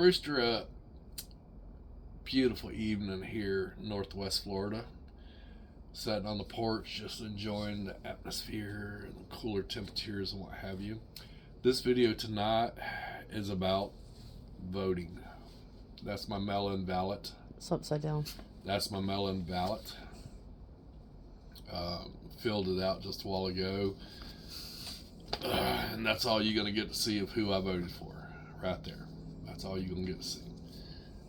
Rooster, beautiful evening here in Northwest Florida. Sitting on the porch, just enjoying the atmosphere and the cooler temperatures and what have you. This video tonight is about voting. That's my mail-in ballot. It's upside down. That's my mail-in ballot. Filled it out just a while ago. And that's all you're going to get to see of who I voted for. Right there. That's all you're going to get to see.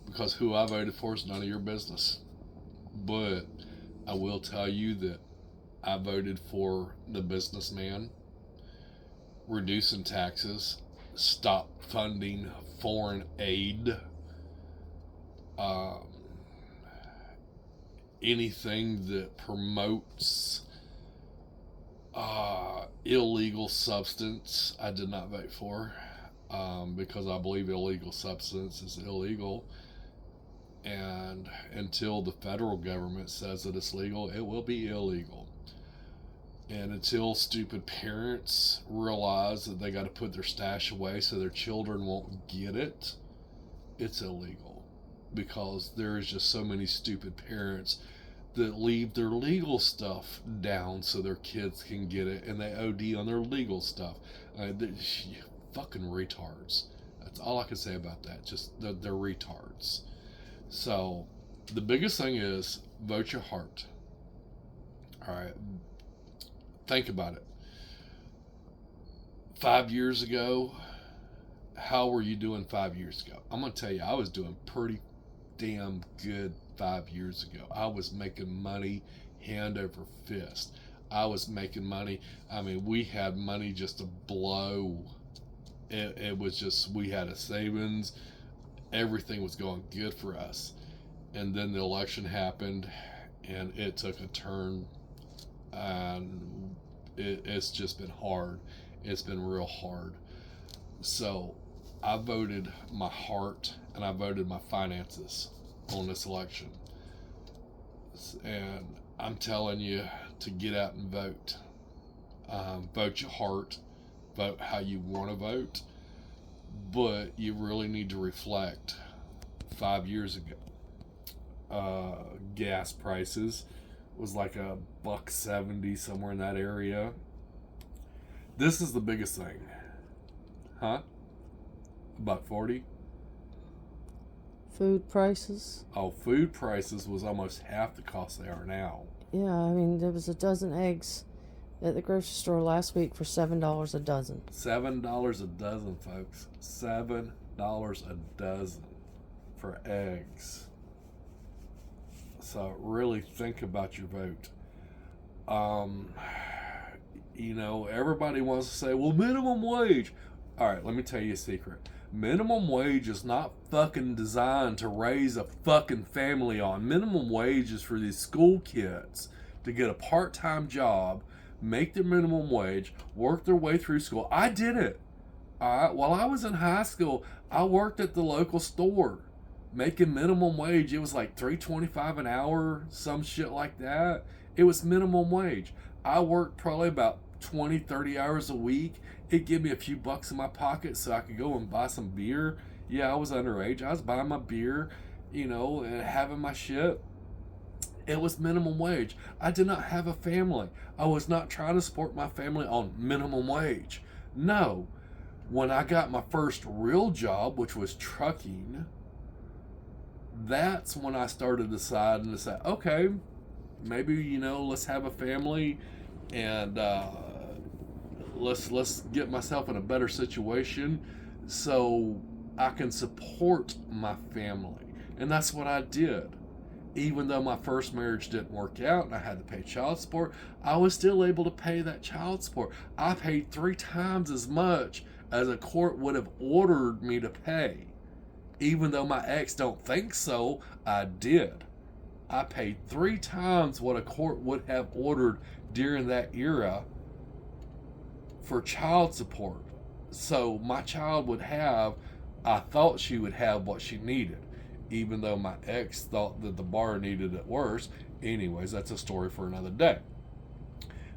Because who I voted for is none of your business. But I will tell you that I voted for the businessman, reducing taxes, stop funding foreign aid, anything that promotes illegal substance. I did not vote for because I believe illegal substance is illegal. And until the federal government says that it's legal, it will be illegal. And until stupid parents realize that they got to put their stash away so their children won't get it, it's illegal. Because there is just so many stupid parents that leave their legal stuff down so their kids can get it, and they OD on their legal stuff. Fucking retards. That's all I can say about that. Just they're retards. So, the biggest thing is vote your heart. Alright, think about it. 5 years ago, how were you doing 5 years ago? I'm going to tell you, I was doing pretty damn good 5 years ago. I was making money hand over fist. I was making money. I mean, we had money just to blow. It was just, we had a savings. Everything was going good for us. And then the election happened, and it took a turn, and it's just been hard. It's been real hard. So I voted my heart, and I voted my finances on this election. And I'm telling you to get out and vote. Vote your heart. Vote how you want to vote. But you really need to reflect. 5 years ago, gas prices was like $1.70, somewhere in that area. This is the biggest thing. Huh? $1.40? Food prices. Oh, food prices was almost half the cost they are now. Yeah, I mean, there was a dozen eggs at the grocery store last week for $7 a dozen. $7 a dozen, folks. $7 a dozen for eggs. So really think about your vote. Everybody wants to say, well, minimum wage. All right, let me tell you a secret. Minimum wage is not fucking designed to raise a fucking family on. Minimum wage is for these school kids to get a part-time job, make their minimum wage, work their way through school. I did it. All right. While I was in high school, I worked at the local store making minimum wage. It was like $3.25 an hour, some shit like that. It was minimum wage. I worked probably about 20, 30 hours a week. It gave me a few bucks in my pocket so I could go and buy some beer. Yeah, I was underage. I was buying my beer, and having my shit. It was minimum wage. I did not have a family. I was not trying to support my family on minimum wage. No. When I got my first real job, which was trucking, that's when I started deciding to say, okay, maybe, let's have a family and let's get myself in a better situation so I can support my family. And that's what I did. Even though my first marriage didn't work out and I had to pay child support, I was still able to pay that child support. I paid 3 times as much as a court would have ordered me to pay. Even though my ex don't think so, I did. I paid 3 times what a court would have ordered during that era for child support. So my child I thought she would have what she needed. Even though my ex thought that the bar needed it worse. Anyways, that's a story for another day.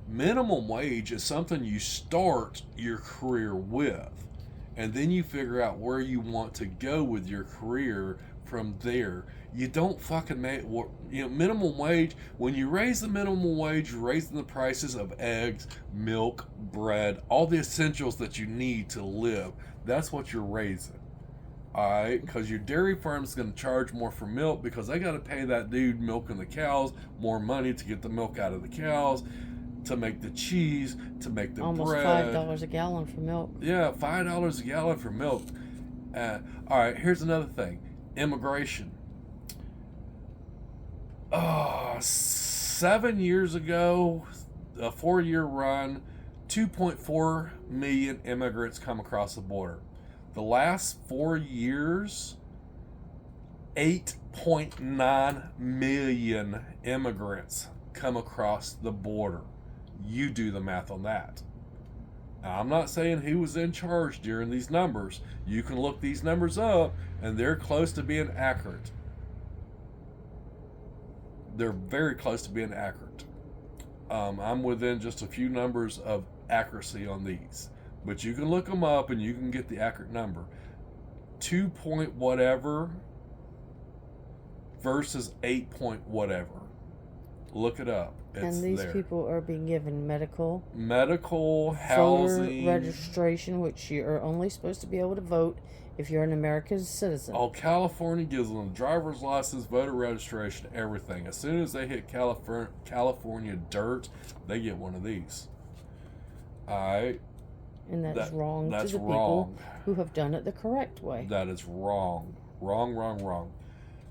Minimum wage is something you start your career with. and then you figure out where you want to go with your career from there. You don't fucking make, minimum wage. When you raise the minimum wage, you're raising the prices of eggs, milk, bread, all the essentials that you need to live. That's what you're raising. Alright, because your dairy farm is going to charge more for milk because they got to pay that dude milking the cows more money to get the milk out of the cows, to make the cheese, to make the Almost bread. $5 a gallon for milk. Yeah, $5 a gallon for milk. Alright, here's another thing. Immigration. 7 years ago, a 4-year run, 2.4 million immigrants come across the border. The last 4 years, 8.9 million immigrants come across the border. You do the math on that. Now, I'm not saying who was in charge during these numbers. You can look these numbers up, and they're close to being accurate. They're very close to being accurate. I'm within just a few numbers of accuracy on these. But you can look them up and you can get the accurate number. 2 point whatever versus 8 point whatever. Look it up. It's and these there. people are being given medical, housing, voter registration, which you are only supposed to be able to vote if you're an American citizen. Oh, California gives them driver's license, voter registration, everything. As soon as they hit California dirt, they get one of these. All right. And that's wrong that's to the wrong. people who have done it the correct way. That is wrong. Wrong.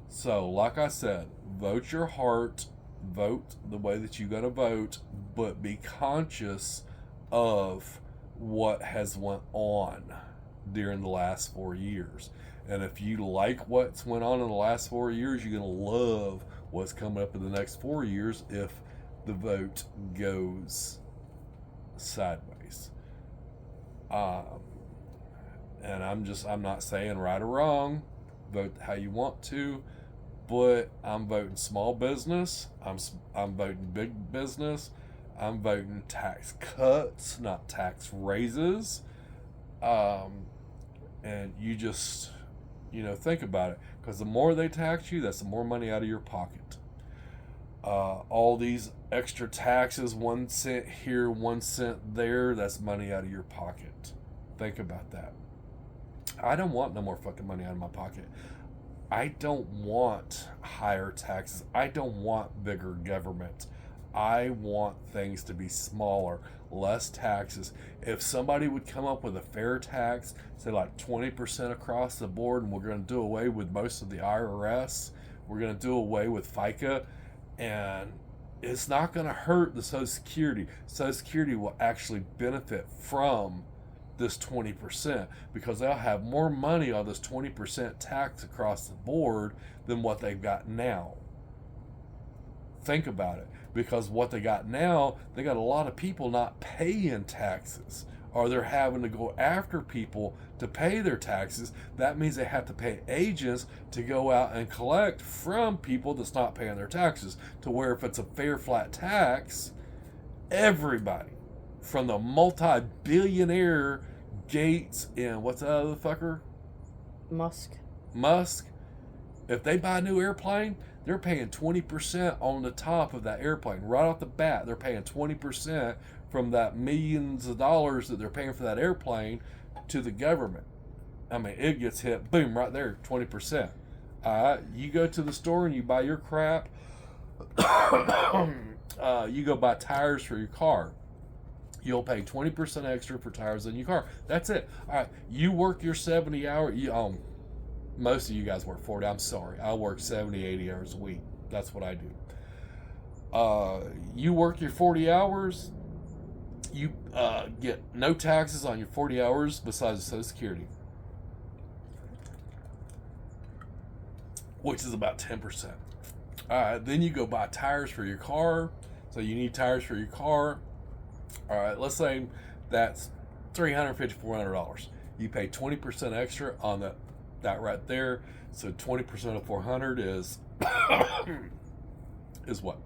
So, like I said, vote your heart, vote the way that you got to vote, but be conscious of what has went on during the last 4 years. And if you like what's went on in the last 4 years, you're going to love what's coming up in the next 4 years if the vote goes sideways. And I'm not saying right or wrong, vote how you want to, but I'm voting small business, I'm voting big business, I'm voting tax cuts, not tax raises. And you just, think about it, because the more they tax you, that's the more money out of your pocket. All these extra taxes, 1 cent here, 1 cent there, that's money out of your pocket. Think about that. I don't want no more fucking money out of my pocket. I don't want higher taxes. I don't want bigger government. I want things to be smaller, less taxes. If somebody would come up with a fair tax, say like 20% across the board, and we're going to do away with most of the IRS, we're going to do away with FICA, and it's not going to hurt the Social Security. Social Security will actually benefit from this 20% because they'll have more money on this 20% tax across the board than what they've got now. Think about it. Because what they got now, they got a lot of people not paying taxes, or they're having to go after people to pay their taxes. That means they have to pay agents to go out and collect from people that's not paying their taxes, to where if it's a fair flat tax, everybody from the multi-billionaire Gates and what's that other fucker? Musk. If they buy a new airplane, they're paying 20% on the top of that airplane. Right off the bat, they're paying 20% from that millions of dollars that they're paying for that airplane to the government. I mean, it gets hit, boom, right there, 20%. You go to the store and you buy your crap. You go buy tires for your car. You'll pay 20% extra for tires in your car. That's it. All right, you work your 70 hour. Most of you guys work 40. I'm sorry. I work 70, 80 hours a week. That's what I do. You work your 40 hours. You get no taxes on your 40 hours besides Social Security, which is about 10%. All right, then you go buy tires for your car. So you need tires for your car. All right, let's say that's $350, $400. You pay 20% extra on that right there. So 20% of 400 is is what?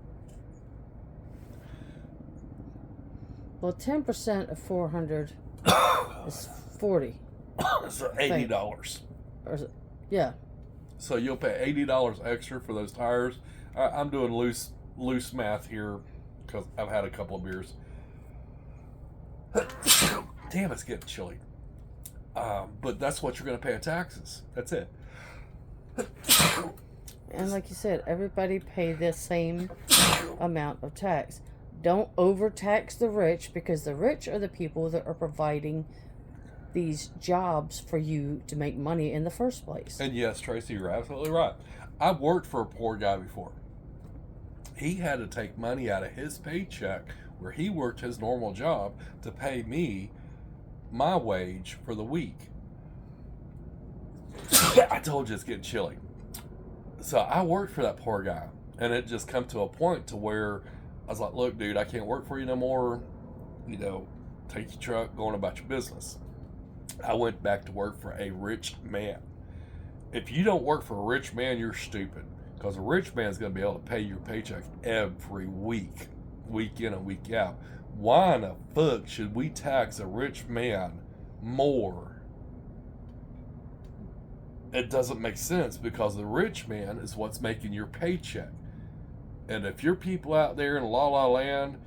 Well, 10% of 400 is 40. So $80. Or is it, yeah. So you'll pay $80 extra for those tires. I'm doing loose math here because I've had a couple of beers. Damn, it's getting chilly. But that's what you're going to pay in taxes. That's it. And like you said, everybody pay the same amount of tax. Don't overtax the rich, because the rich are the people that are providing these jobs for you to make money in the first place. And yes, Tracy, you're absolutely right. I've worked for a poor guy before. He had to take money out of his paycheck where he worked his normal job to pay me my wage for the week. I told you it's getting chilly. So I worked for that poor guy, and it just come to a point to where I was like, look, dude, I can't work for you no more. You know, take your truck, go on about your business. I went back to work for a rich man. If you don't work for a rich man, you're stupid, because a rich man's going to be able to pay your paycheck every week, week in and week out. Why in the fuck should we tax a rich man more? It doesn't make sense, because the rich man is what's making your paycheck. And if your people out there in La La Land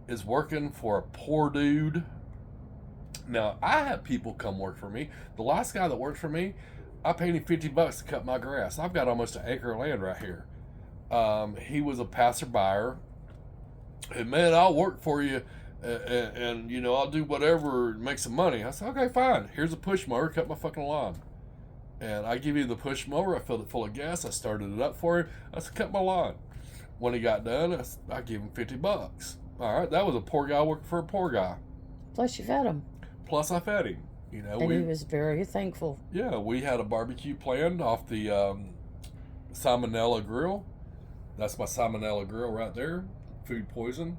is working for a poor dude, now I have people come work for me. The last guy that worked for me, I paid him $50 to cut my grass. I've got almost an acre of land right here. He was a passerby, and man, I'll work for you, and you know, I'll do whatever to make some money. I said, okay, fine. Here's a push mower, cut my fucking lawn. And I give you the push mower. I filled it full of gas. I started it up for him. I said, cut my lawn. When he got done, I gave him $50. All right, that was a poor guy working for a poor guy. Plus, you fed him. Plus, I fed him. You know, and he was very thankful. Yeah, we had a barbecue planned off the Salmonella grill. That's my Salmonella grill right there. Food poison.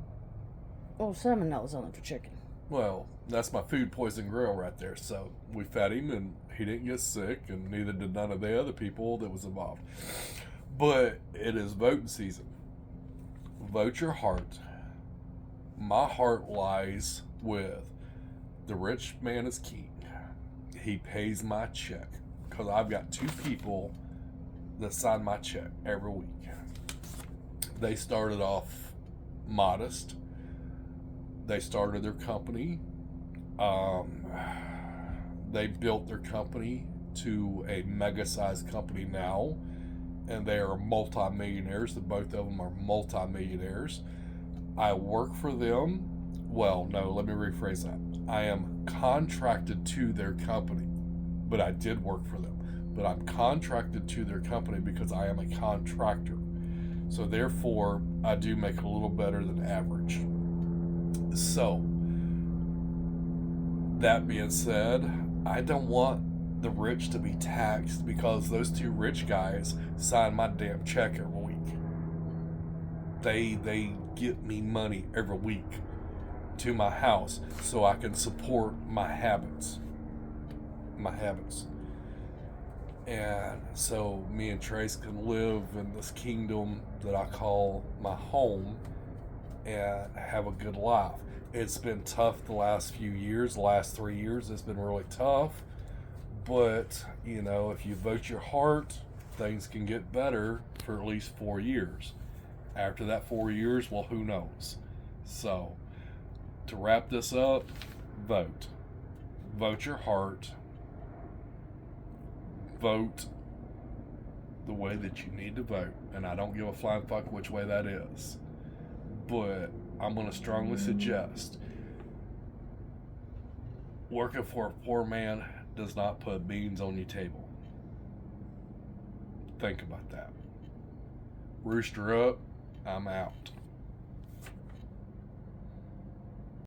Oh, salmonella's only for chicken. Well, that's my food poison grill right there. So we fed him, and he didn't get sick, and neither did none of the other people that was involved. But it is voting season. Vote your heart. My heart lies with the rich man is king. He pays my check, because I've got two people that sign my check every week. They started off modest. They started their company. They built their company to a mega-sized company now, and they are multi-millionaires. Both of them are multi-millionaires. I work for them. Well, no, let me rephrase that. I am contracted to their company, but I did work for them. But I'm contracted to their company because I am a contractor. So therefore, I do make a little better than average. So, that being said, I don't want the rich to be taxed, because those two rich guys sign my damn check every week. They get me money every week to my house so I can support my habits. And so me and Trace can live in this kingdom that I call my home and have a good life. It's been tough the last few years. The last 3 years it's been really tough. But, you know, if you vote your heart, things can get better for at least 4 years. After that 4 years, well, who knows? So, to wrap this up, vote. Vote your heart. Vote the way that you need to vote. And I don't give a flying fuck which way that is. But I'm going to strongly suggest working for a poor man does not put beans on your table. Think about that. Rooster up. I'm out.